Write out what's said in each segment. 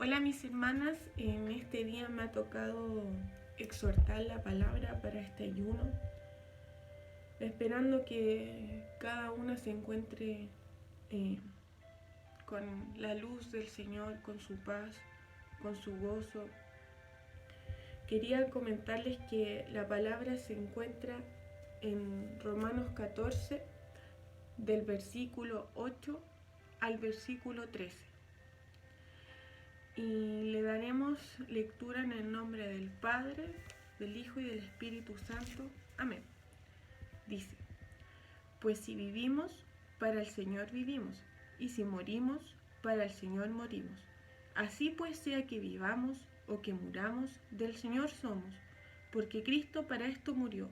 Hola mis hermanas, en este día me ha tocado exhortar la palabra para este ayuno, esperando que cada una se encuentre con la luz del Señor, con su paz, con su gozo. Quería comentarles que la palabra se encuentra en Romanos 14, del versículo 8 al versículo 13. Y le daremos lectura en el nombre del Padre, del Hijo y del Espíritu Santo. Amén. Dice: pues si vivimos, para el Señor vivimos, y si morimos, para el Señor morimos. Así pues, sea que vivamos o que muramos, del Señor somos, porque Cristo para esto murió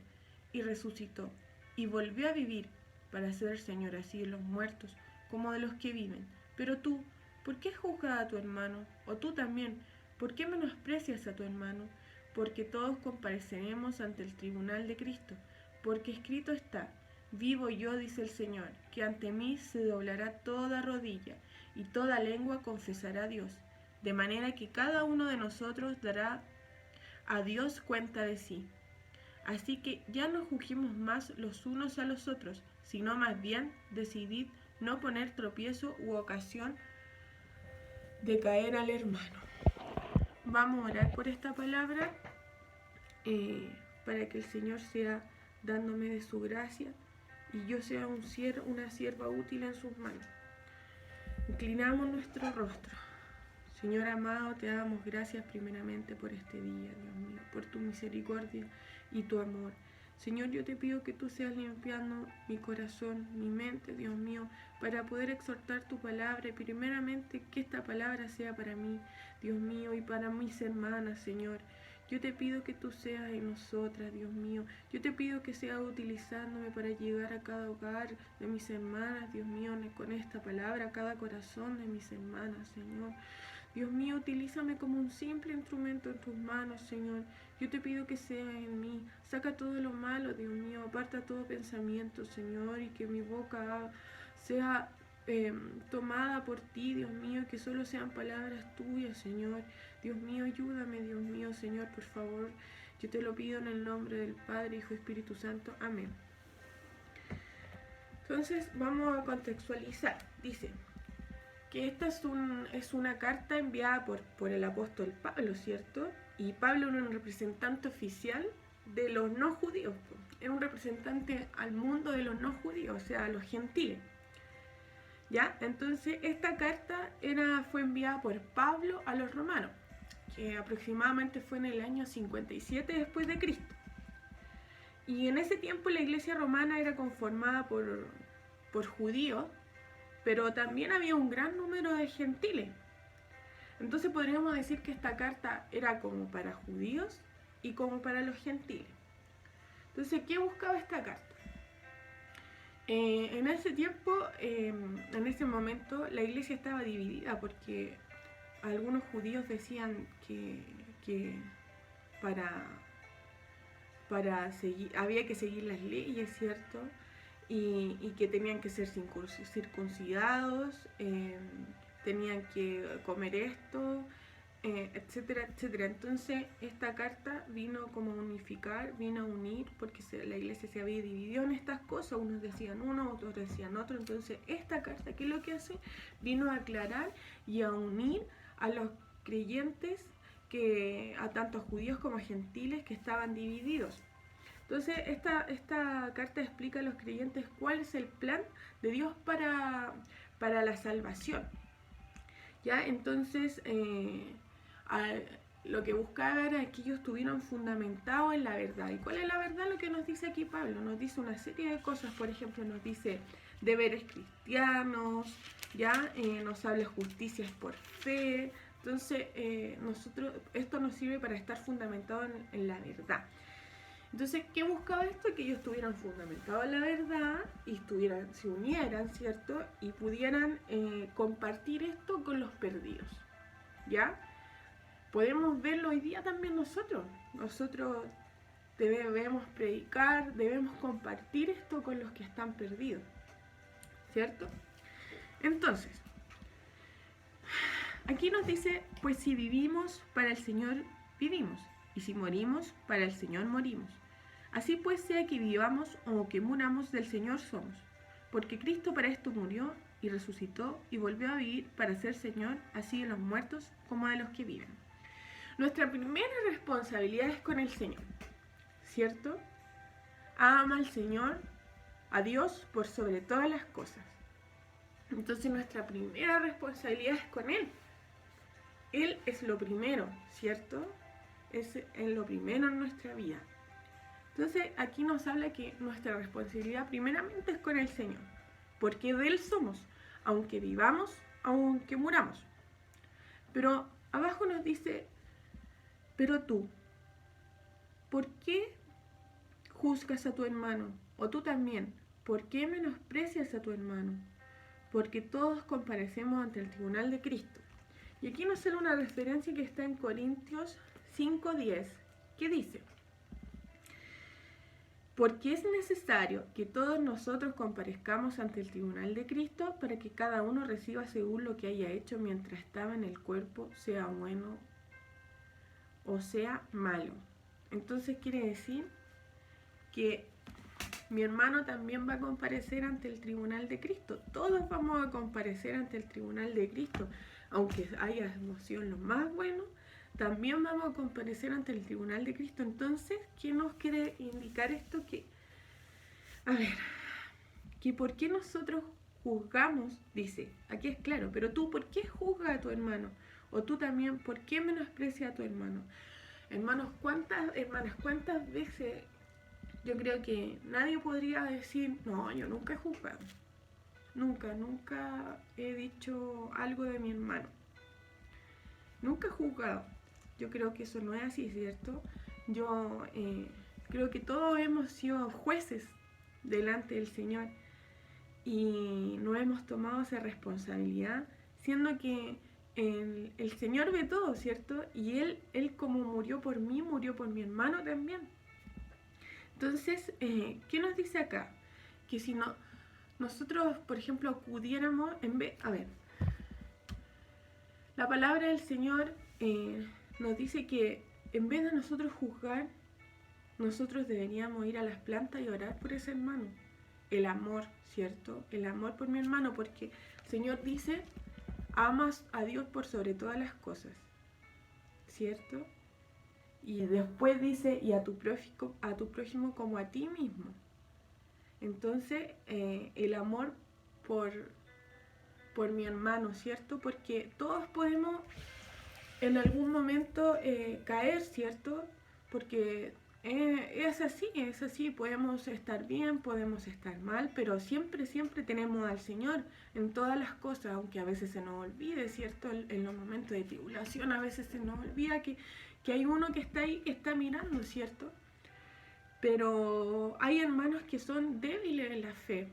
y resucitó, y volvió a vivir para ser Señor así de los muertos como de los que viven. Pero tú, ¿por qué juzgas a tu hermano? O tú también, ¿por qué menosprecias a tu hermano? Porque todos compareceremos ante el tribunal de Cristo, porque escrito está: vivo yo, dice el Señor, que ante mí se doblará toda rodilla, y toda lengua confesará a Dios, de manera que cada uno de nosotros dará a Dios cuenta de sí. Así que ya no juzguemos más los unos a los otros, sino más bien decidid no poner tropiezo u ocasión de caer al hermano. Vamos a orar por esta palabra para que el Señor sea dándome de su gracia y yo sea una sierva útil en sus manos. Inclinamos nuestro rostro. Señor amado, te damos gracias primeramente por este día, Dios mío, por tu misericordia y tu amor. Señor, yo te pido que tú seas limpiando mi corazón, mi mente, Dios mío, para poder exhortar tu palabra y primeramente que esta palabra sea para mí, Dios mío, y para mis hermanas, Señor. Yo te pido que tú seas en nosotras, Dios mío. Yo te pido que seas utilizándome para llegar a cada hogar de mis hermanas, Dios mío, con esta palabra, a cada corazón de mis hermanas, Señor. Dios mío, utilízame como un simple instrumento en tus manos, Señor. Yo te pido que sea en mí. Saca todo lo malo, Dios mío. Aparta todo pensamiento, Señor, y que mi boca sea tomada por ti, Dios mío, que solo sean palabras tuyas, Señor. Dios mío, ayúdame, Dios mío, Señor, por favor. Yo te lo pido en el nombre del Padre, Hijo y Espíritu Santo. Amén. Entonces vamos a contextualizar. Dice que esta es una carta enviada por el apóstol Pablo, ¿cierto? Y Pablo era un representante oficial de los no judíos, era un representante al mundo de los no judíos, o sea, a los gentiles. ¿Ya? Entonces esta carta fue enviada por Pablo a los romanos, que aproximadamente fue en el año 57 después de Cristo. Y en ese tiempo la iglesia romana era conformada por judíos, pero también había un gran número de gentiles. Entonces podríamos decir que esta carta era como para judíos y como para los gentiles. Entonces, ¿qué buscaba esta carta? En ese tiempo, en ese momento, la iglesia estaba dividida porque algunos judíos decían que para seguir, había que seguir las leyes, ¿cierto? Y que tenían que ser circuncidados, tenían que comer esto, etcétera, etcétera. Entonces esta carta vino como a unificar, vino a unir, porque la iglesia se había dividido en estas cosas, unos decían uno, otros decían otro. Entonces esta carta, ¿qué es lo que hace? Vino a aclarar y a unir a los creyentes, a tanto judíos como a gentiles que estaban divididos. Entonces esta carta explica a los creyentes cuál es el plan de Dios para la salvación. ¿Ya? Entonces lo que buscaba era que ellos estuvieran fundamentados en la verdad. ¿Y cuál es la verdad? Lo que nos dice aquí Pablo. Nos dice una serie de cosas. Por ejemplo, nos dice deberes cristianos, ¿ya? Nos habla justicias por fe. Entonces esto nos sirve para estar fundamentados en la verdad. Entonces, ¿qué buscaba esto? Que ellos estuvieran fundamentados en la verdad y se unieran, ¿cierto? Y pudieran compartir esto con los perdidos, ¿ya? Podemos verlo hoy día también nosotros. Nosotros debemos predicar, debemos compartir esto con los que están perdidos, ¿cierto? Entonces, Aquí nos dice, pues si vivimos, para el Señor vivimos, y si morimos, para el Señor morimos. Así pues, sea que vivamos o que muramos, del Señor somos. Porque Cristo para esto murió y resucitó y volvió a vivir para ser Señor, así de los muertos como de los que viven. Nuestra primera responsabilidad es con el Señor, ¿cierto? Ama al Señor, a Dios, por sobre todas las cosas. Entonces nuestra primera responsabilidad es con Él. Él es lo primero, ¿cierto? Es lo primero en nuestra vida. Entonces aquí nos habla que nuestra responsabilidad primeramente es con el Señor, porque de Él somos, aunque vivamos, aunque muramos. Pero abajo nos dice, pero tú, ¿por qué juzgas a tu hermano? O tú también, ¿por qué menosprecias a tu hermano? Porque todos comparecemos ante el tribunal de Cristo. Y aquí nos sale una referencia que está en Corintios 5:10, que dice, porque es necesario que todos nosotros comparezcamos ante el tribunal de Cristo para que cada uno reciba según lo que haya hecho mientras estaba en el cuerpo, sea bueno o sea malo. Entonces quiere decir que mi hermano también va a comparecer ante el tribunal de Cristo. Todos vamos a comparecer ante el tribunal de Cristo. Aunque hayamos sido los más buenos, también vamos a comparecer ante el tribunal de Cristo. Entonces, ¿qué nos quiere indicar esto? Que por qué nosotros juzgamos, dice, aquí es claro, pero tú, ¿por qué juzgas a tu hermano? O tú también, ¿por qué menosprecias a tu hermano? Hermanas, ¿cuántas veces yo creo que nadie podría decir, no, yo nunca he juzgado? Nunca he dicho algo de mi hermano. Nunca he juzgado. Yo creo que eso no es así, ¿cierto? Yo creo que todos hemos sido jueces delante del Señor y no hemos tomado esa responsabilidad, siendo que el Señor ve todo, ¿cierto? Y Él como murió por mí, murió por mi hermano también. Entonces, ¿qué nos dice acá? Que si no, nosotros, por ejemplo, acudiéramos la palabra del Señor nos dice que en vez de nosotros juzgar, nosotros deberíamos ir a las plantas y orar por ese hermano. El amor, ¿cierto? El amor por mi hermano, porque el Señor dice, amas a Dios por sobre todas las cosas, ¿cierto? Y después dice, y a tu prójimo como a ti mismo. Entonces, el amor por mi hermano, ¿cierto? Porque todos podemos en algún momento caer, ¿cierto? Porque es así, podemos estar bien, podemos estar mal, pero siempre tenemos al Señor en todas las cosas, aunque a veces se nos olvide, ¿cierto? En los momentos de tribulación a veces se nos olvida que hay uno que está ahí, que está mirando, ¿cierto? Pero hay hermanos que son débiles en la fe,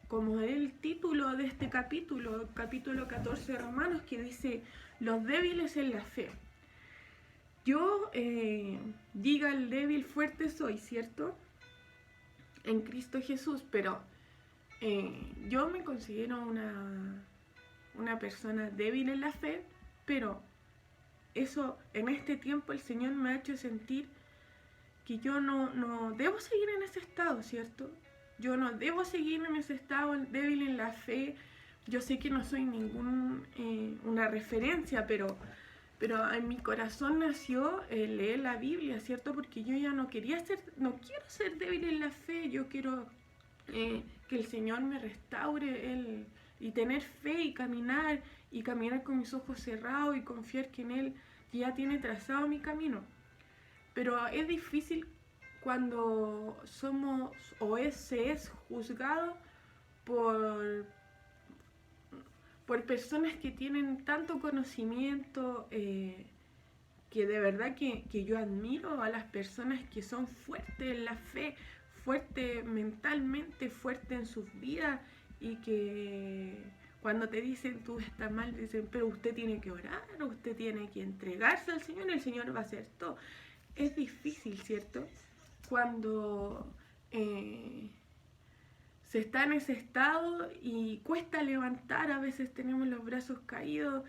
como el título de este capítulo 14 de Romanos, que dice, los débiles en la fe. Yo, diga el débil, fuerte soy, ¿cierto? En Cristo Jesús, pero yo me considero una persona débil en la fe, pero eso, en este tiempo el Señor me ha hecho sentir que yo no debo seguir en ese estado, ¿cierto? Yo no debo seguir en ese estado débil en la fe. Yo sé que no soy una referencia, pero en mi corazón nació leer la Biblia, ¿cierto? Porque yo ya no quiero ser débil en la fe. Yo quiero que el Señor me restaure y tener fe y caminar con mis ojos cerrados y confiar que en Él ya tiene trazado mi camino. Pero es difícil cuando se es juzgado por personas que tienen tanto conocimiento, que de verdad que yo admiro a las personas que son fuertes en la fe, fuertes mentalmente, fuertes en sus vidas, y que cuando te dicen tú estás mal, dicen, pero usted tiene que orar, usted tiene que entregarse al Señor y el Señor va a hacer todo. Es difícil, ¿cierto? Cuando se está en ese estado y cuesta levantar, a veces tenemos los brazos caídos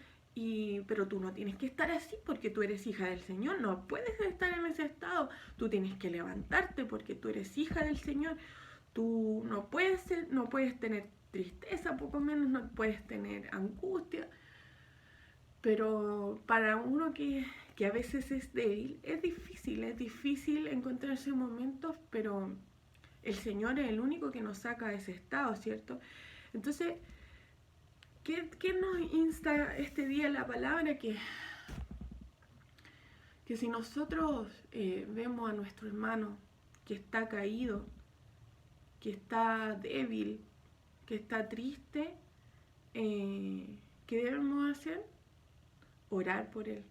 pero tú no tienes que estar así porque tú eres hija del Señor, no puedes estar en ese estado, tú tienes que levantarte porque tú eres hija del Señor, tú no puedes tener tristeza, poco menos no puedes tener angustia, pero para uno que a veces es débil, es difícil encontrarse momentos, pero el Señor es el único que nos saca de ese estado, ¿cierto? Entonces, ¿qué nos insta este día la palabra? Que si nosotros vemos a nuestro hermano que está caído, que está débil, que está triste, ¿qué debemos hacer? Orar por él.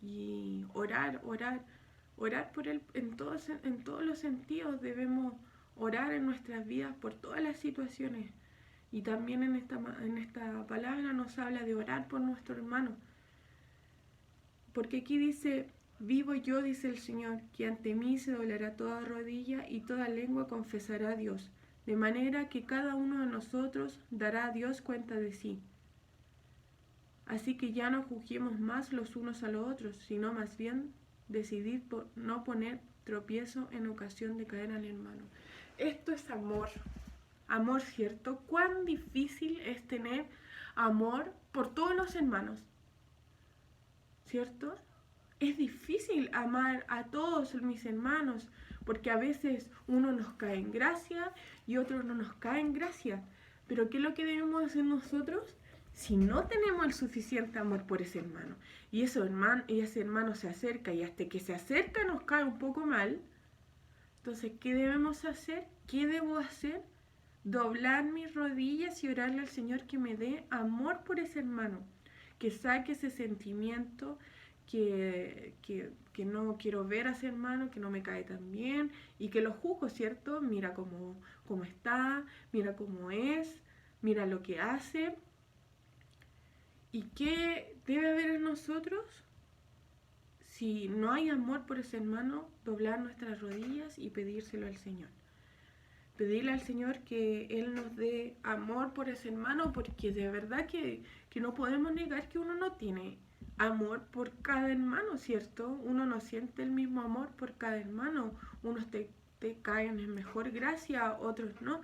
Y orar por él en todos los sentidos. Debemos orar en nuestras vidas por todas las situaciones. Y también en esta palabra nos habla de orar por nuestro hermano. Porque aquí dice, vivo yo, dice el Señor, que ante mí se doblará toda rodilla y toda lengua confesará a Dios. De manera que cada uno de nosotros dará a Dios cuenta de sí. Así que ya no juzguemos más los unos a los otros, sino más bien decidir por no poner tropiezo en ocasión de caer al hermano. Esto es amor. Amor, ¿cierto? Cuán difícil es tener amor por todos los hermanos, ¿cierto? Es difícil amar a todos mis hermanos, porque a veces uno nos cae en gracia y otro no nos cae en gracia. Pero ¿qué es lo que debemos hacer nosotros? Si no tenemos el suficiente amor por ese hermano y ese hermano se acerca y hasta que se acerca nos cae un poco mal, entonces ¿qué debemos hacer? ¿Qué debo hacer? Doblar mis rodillas y orarle al Señor que me dé amor por ese hermano, que saque ese sentimiento que no quiero ver a ese hermano, que no me cae tan bien y que lo juzgo, ¿cierto? Mira cómo está, mira cómo es, mira lo que hace. ¿Y qué debe haber en nosotros? Si no hay amor por ese hermano, doblar nuestras rodillas y pedírselo al Señor. Pedirle al Señor que Él nos dé amor por ese hermano, porque de verdad que no podemos negar que uno no tiene amor por cada hermano, ¿cierto? Uno no siente el mismo amor por cada hermano. Unos te caen en mejor gracia, otros no.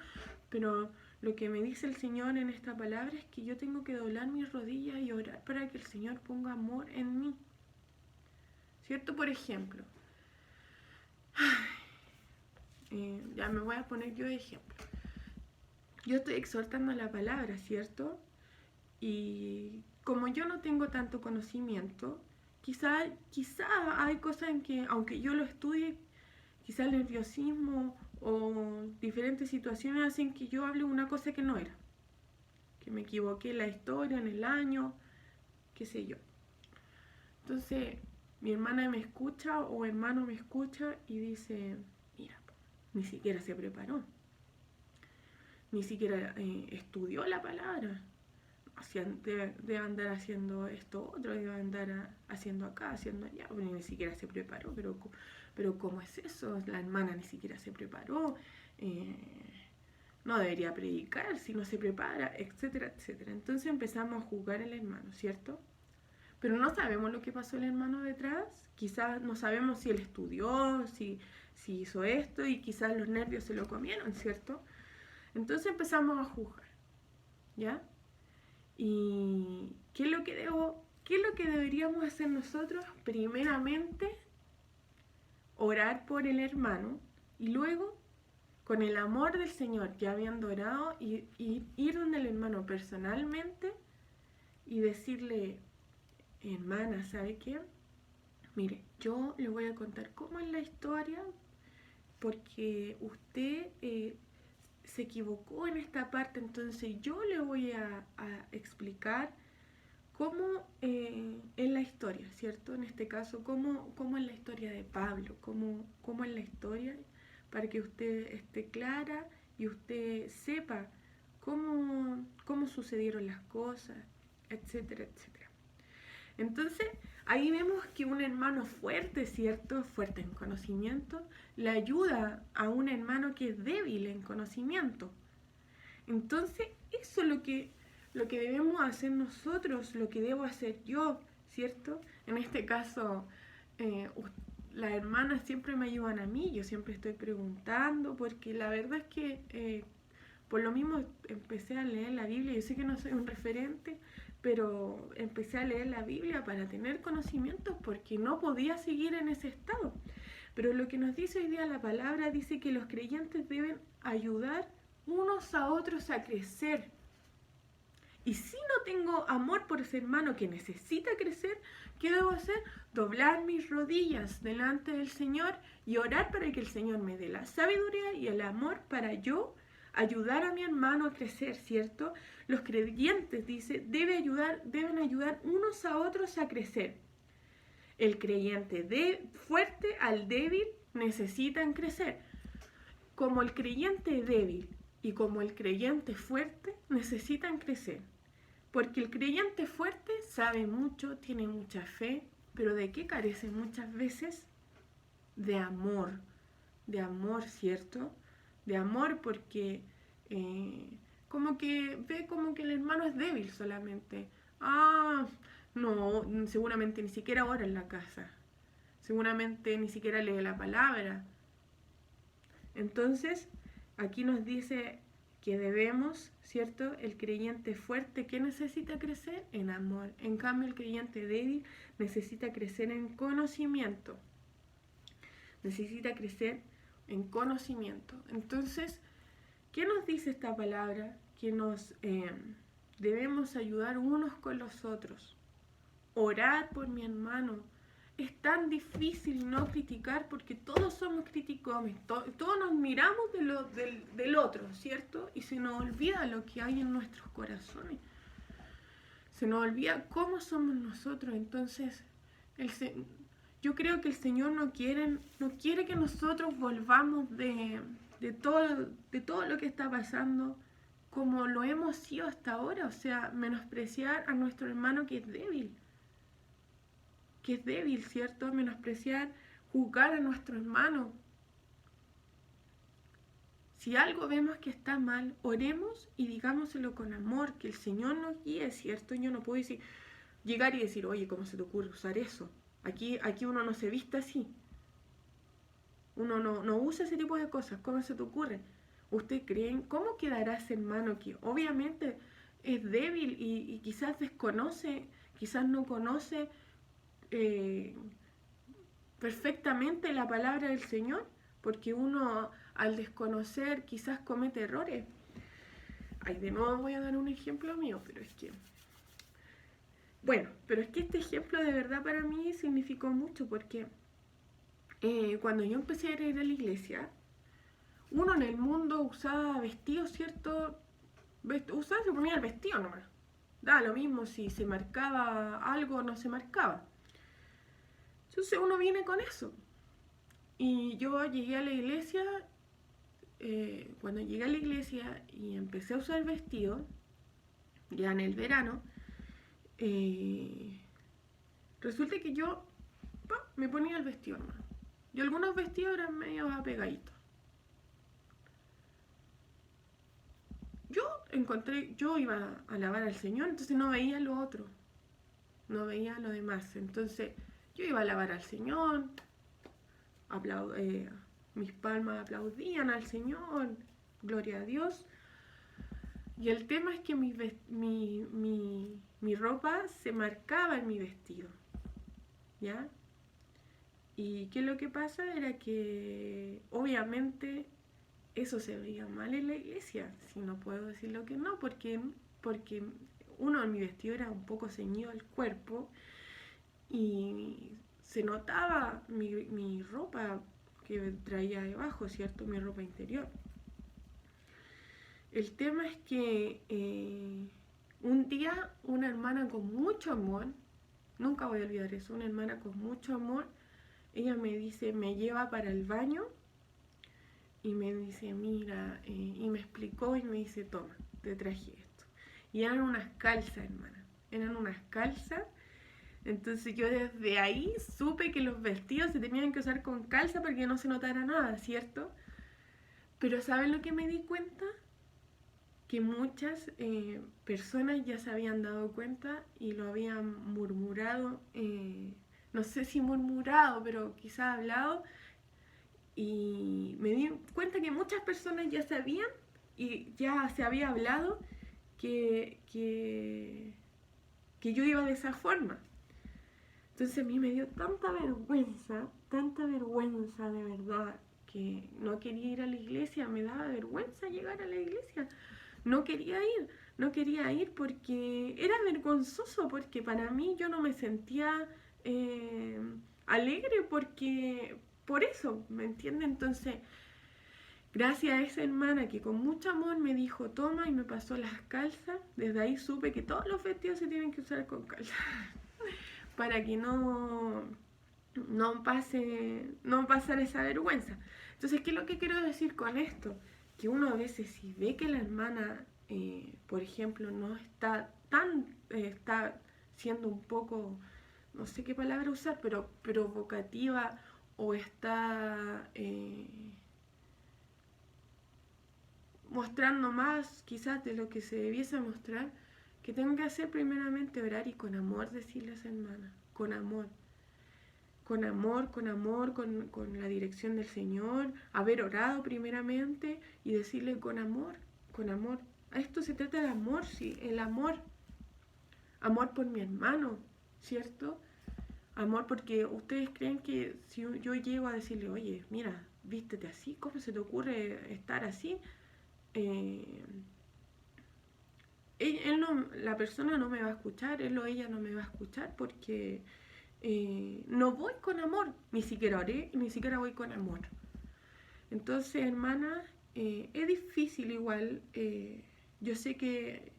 Pero lo que me dice el Señor en esta palabra es que yo tengo que doblar mis rodillas y orar para que el Señor ponga amor en mí, ¿cierto? Por ejemplo, ya me voy a poner yo de ejemplo. Yo estoy exhortando la palabra, ¿cierto? Y como yo no tengo tanto conocimiento, quizá hay cosas en que, aunque yo lo estudie, quizá el nerviosismo o diferentes situaciones hacen que yo hable una cosa que no era, que me equivoqué en la historia, en el año, qué sé yo. Entonces mi hermana me escucha o hermano me escucha y dice, mira, ni siquiera se preparó, ni siquiera estudió la palabra, debe andar haciendo esto otro, debe andar haciendo acá, haciendo allá, bueno, ni siquiera se preparó, pero ¿cómo es eso? La hermana ni siquiera se preparó, no debería predicar si no se prepara, etcétera, etcétera. Entonces empezamos a juzgar al hermano, ¿cierto? Pero no sabemos lo que pasó el hermano detrás, quizás no sabemos si él estudió, si hizo esto y quizás los nervios se lo comieron, ¿cierto? Entonces empezamos a juzgar, ¿ya? ¿Y qué es lo que deberíamos hacer nosotros? Primeramente, orar por el hermano y luego, con el amor del Señor, ya habiendo orado, y ir donde el hermano personalmente y decirle, hermana, ¿sabe qué? Mire, yo le voy a contar cómo es la historia porque usted se equivocó en esta parte, entonces yo le voy a explicar cómo es la historia, ¿cierto? En este caso, cómo es la historia de Pablo, cómo es la historia, para que usted esté clara y usted sepa cómo sucedieron las cosas, etcétera, etcétera. Entonces, ahí vemos que un hermano fuerte, ¿cierto? Fuerte en conocimiento, le ayuda a un hermano que es débil en conocimiento. Entonces, eso es lo que debemos hacer nosotros, lo que debo hacer yo, ¿cierto? En este caso, las hermanas siempre me ayudan a mí, yo siempre estoy preguntando, porque la verdad es que por lo mismo empecé a leer la Biblia. Yo sé que no soy un referente, pero empecé a leer la Biblia para tener conocimientos, porque no podía seguir en ese estado. Pero lo que nos dice hoy día la palabra dice que los creyentes deben ayudar unos a otros a crecer. Y si no tengo amor por ese hermano que necesita crecer, ¿qué debo hacer? Doblar mis rodillas delante del Señor y orar para que el Señor me dé la sabiduría y el amor para yo ayudar a mi hermano a crecer, ¿cierto? Los creyentes, dice, deben ayudar unos a otros a crecer. El creyente fuerte al débil necesitan crecer. Como el creyente débil y como el creyente fuerte necesitan crecer. Porque el creyente fuerte sabe mucho, tiene mucha fe, pero ¿de qué carece muchas veces? De amor, ¿cierto? De amor, porque como que ve como que el hermano es débil solamente. No, seguramente ni siquiera ora en la casa, seguramente ni siquiera lee la palabra. Entonces, aquí nos dice que debemos, ¿cierto? El creyente fuerte, ¿qué necesita crecer? En amor. En cambio, el creyente débil necesita crecer en conocimiento. Necesita crecer en conocimiento. Entonces, ¿qué nos dice esta palabra? Que nos debemos ayudar unos con los otros. Orar por mi hermano. Es tan difícil no criticar porque todos somos criticones, todos nos miramos del otro, ¿cierto? Y se nos olvida lo que hay en nuestros corazones. Se nos olvida cómo somos nosotros. Entonces, yo creo que el Señor no quiere que nosotros volvamos de todo lo que está pasando como lo hemos sido hasta ahora. O sea, menospreciar a nuestro hermano que es débil, ¿cierto? Menospreciar, juzgar a nuestro hermano. Si algo vemos que está mal, oremos y digámoselo con amor, que el Señor nos guíe, ¿cierto? Yo no puedo llegar y decir, oye, ¿cómo se te ocurre usar eso? Aquí uno no se viste así. Uno no usa ese tipo de cosas. ¿Cómo se te ocurre? ¿Ustedes creen? ¿Cómo quedará ese hermano que obviamente es débil y quizás desconoce, quizás no conoce perfectamente la palabra del Señor? Porque uno al desconocer quizás comete errores. De nuevo voy a dar un ejemplo mío, pero es que este ejemplo de verdad para mí significó mucho, porque cuando yo empecé a ir a la iglesia, uno en el mundo usaba vestidos, ¿cierto? Se ponía el vestido nomás. Da lo mismo si se marcaba algo o no se marcaba. Entonces uno viene con eso. Y yo llegué a la iglesia, cuando llegué a la iglesia y empecé a usar vestido, ya en el verano, resulta que yo me ponía el vestido nomás. Y algunos vestidos eran medio apegaditos. Yo iba a alabar al Señor, entonces no veía lo otro, no veía lo demás. Entonces yo iba a alabar al Señor, mis palmas aplaudían al Señor, gloria a Dios. Y el tema es que mi ropa se marcaba en mi vestido, ¿ya? Y que lo que pasa era que obviamente eso se veía mal en la iglesia, si no puedo decirlo que no, porque uno en mi vestido era un poco ceñido al cuerpo y se notaba mi ropa que traía debajo, ¿cierto? Mi ropa interior. El tema es que un día una hermana con mucho amor, nunca voy a olvidar eso, una hermana con mucho amor, ella me dice, me lleva para el baño y me dice, mira, y me explicó y me dice, toma, te traje esto. Y eran unas calzas, hermana, eran unas calzas. Entonces yo desde ahí supe que los vestidos se tenían que usar con calza para que no se notara nada, ¿cierto? Pero ¿saben lo que me di cuenta? que muchas personas ya se habían dado cuenta y lo habían murmurado, no sé si murmurado, pero quizás hablado, y me di cuenta que muchas personas ya sabían y ya se había hablado que yo iba de esa forma. Entonces a mí me dio tanta vergüenza de verdad, que no quería ir a la iglesia, me daba vergüenza llegar a la iglesia. No quería ir, no quería ir porque era vergonzoso, porque para mí yo no me sentía eh, alegre por eso, ¿me entiende? Entonces, gracias a esa hermana que con mucho amor me dijo toma y me pasó las calzas, desde ahí supe que todos los vestidos se tienen que usar con calzas para que no pasar esa vergüenza. Entonces, ¿qué es lo que quiero decir con esto? Que uno a veces si ve que la hermana, por ejemplo, no está está siendo un poco, no sé qué palabra usar, pero provocativa o está mostrando más quizás de lo que se debiese mostrar, que tengo que hacer primeramente orar y con amor decirle a esa hermana, con amor, con la dirección del Señor, haber orado primeramente y decirle con amor, con amor. A esto se trata de amor, sí, el amor por mi hermano, ¿cierto? Amor porque ustedes creen que si yo llego a decirle, oye, mira, vístete así, ¿cómo se te ocurre estar así? Eh, él no, la persona no me va a escuchar, él o ella no me va a escuchar porque no voy con amor, ni siquiera oré, ni siquiera voy con amor. Entonces, hermana, es difícil igual. Yo sé que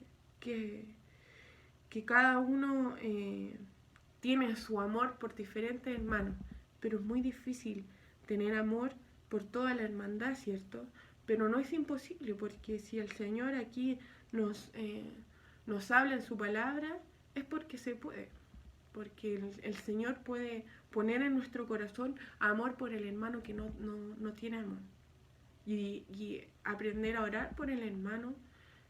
cada uno tiene su amor por diferentes hermanos, pero es muy difícil tener amor por toda la hermandad, ¿cierto? Pero no es imposible, porque si el Señor aquí nos habla en su palabra, es porque se puede, porque el Señor puede poner en nuestro corazón amor por el hermano que no tiene amor. Y aprender a orar por el hermano,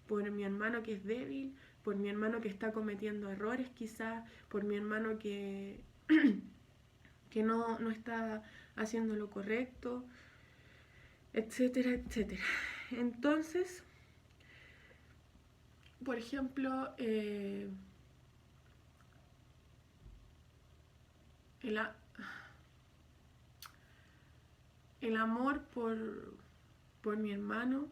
por mi hermano que es débil, por mi hermano que está cometiendo errores quizás, por mi hermano que no está haciendo lo correcto, etcétera, etcétera. Entonces, por ejemplo, el, el amor por mi hermano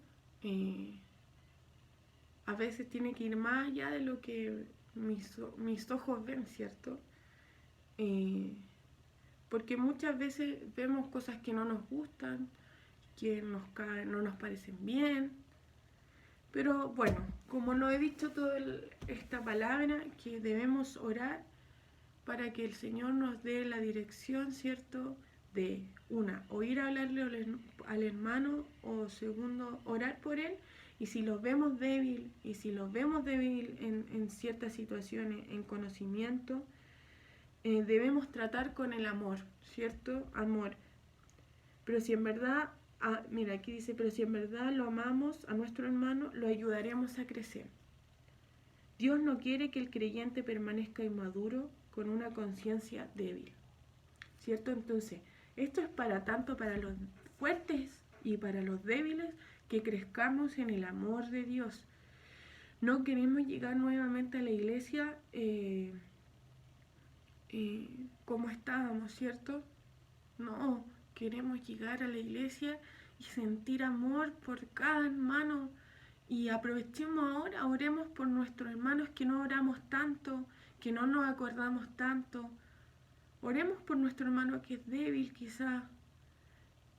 a veces tiene que ir más allá de lo que mis ojos ven, ¿cierto? Porque muchas veces vemos cosas que no nos gustan, que no nos parecen bien. Pero bueno, como lo he dicho toda esta palabra, que debemos orar para que el Señor nos dé la dirección, ¿cierto? De o ir a hablarle al hermano, o segundo, orar por él. Y si los vemos débil, en ciertas situaciones, en conocimiento, debemos tratar con el amor, ¿cierto? Amor. Pero si en verdad, mira, aquí dice, pero si en verdad lo amamos a nuestro hermano, lo ayudaremos a crecer. Dios no quiere que el creyente permanezca inmaduro con una conciencia débil, ¿cierto? Entonces, esto es tanto para los fuertes y para los débiles, que crezcamos en el amor de Dios. No queremos llegar nuevamente a la iglesia como estábamos, ¿cierto? No, queremos llegar a la iglesia y sentir amor por cada hermano. Y aprovechemos ahora, oremos por nuestros hermanos que no oramos tanto, que no nos acordamos tanto. Oremos por nuestro hermano que es débil quizá.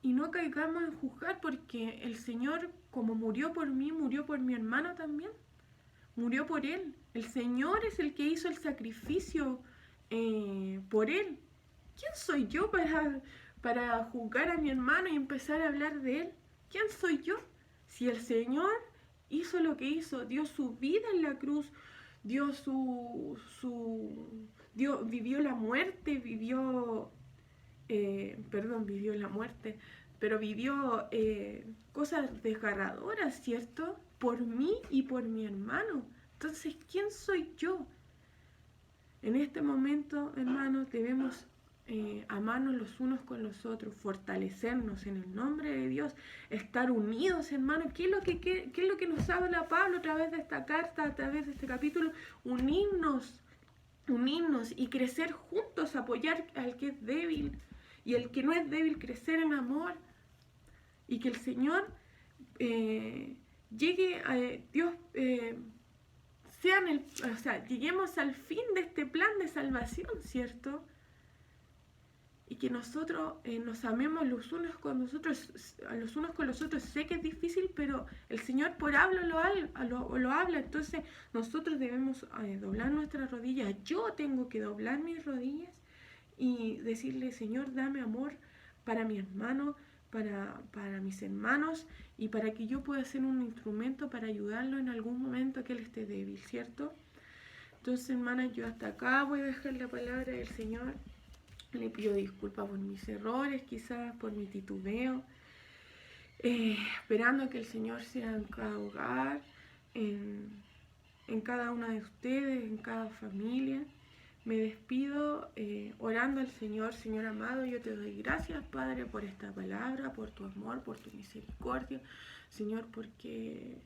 Y no caigamos en juzgar, porque el Señor, como murió por mí, murió por mi hermano también. Murió por él. El Señor es el que hizo el sacrificio por él. ¿Quién soy yo para juzgar a mi hermano y empezar a hablar de él? ¿Quién soy yo? Si el Señor hizo lo que hizo, dio su vida en la cruz, vivió la muerte, vivió la muerte, pero vivió cosas desgarradoras, ¿cierto? por mí y por mi hermano. Entonces, ¿quién soy yo? En este momento, hermanos, debemos amarnos los unos con los otros, fortalecernos en el nombre de Dios, estar unidos, hermanos. ¿Qué es lo que nos habla Pablo a través de esta carta, a través de este capítulo? Unirnos y crecer juntos, apoyar al que es débil y el que no es débil, crecer en amor. Y que el Señor llegue a Dios, lleguemos al fin de este plan de salvación, ¿cierto? Y que nosotros nos amemos los unos con los otros. Sé que es difícil, pero el Señor por habla lo habla. Entonces nosotros debemos doblar nuestras rodillas. Yo tengo que doblar mis rodillas y decirle: Señor, dame amor para mi hermano, para mis hermanos, y para que yo pueda ser un instrumento para ayudarlo en algún momento que él esté débil, ¿cierto? Entonces, hermanas, yo hasta acá voy a dejar la palabra del Señor. Le pido disculpas por mis errores, quizás por mi titubeo, esperando que el Señor sea en cada hogar, en cada una de ustedes, en cada familia. Me despido orando al Señor. Señor amado, yo te doy gracias, Padre, por esta palabra, por tu amor, por tu misericordia, Señor, porque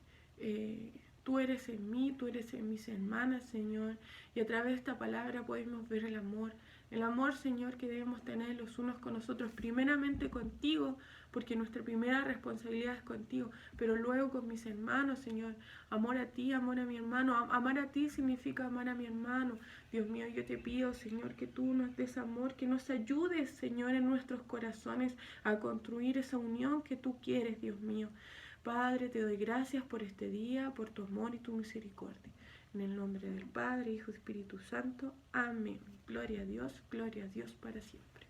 tú eres en mí, tú eres en mis hermanas, Señor, y a través de esta palabra podemos ver el amor, Señor, que debemos tener los unos con los otros, primeramente contigo, porque nuestra primera responsabilidad es contigo, pero luego con mis hermanos, Señor. Amor a ti, amor a mi hermano. Amar a ti significa amar a mi hermano. Dios mío, yo te pido, Señor, que tú nos des amor, que nos ayudes, Señor, en nuestros corazones a construir esa unión que tú quieres, Dios mío. Padre, te doy gracias por este día, por tu amor y tu misericordia. En el nombre del Padre, Hijo y Espíritu Santo. Amén. Gloria a Dios para siempre.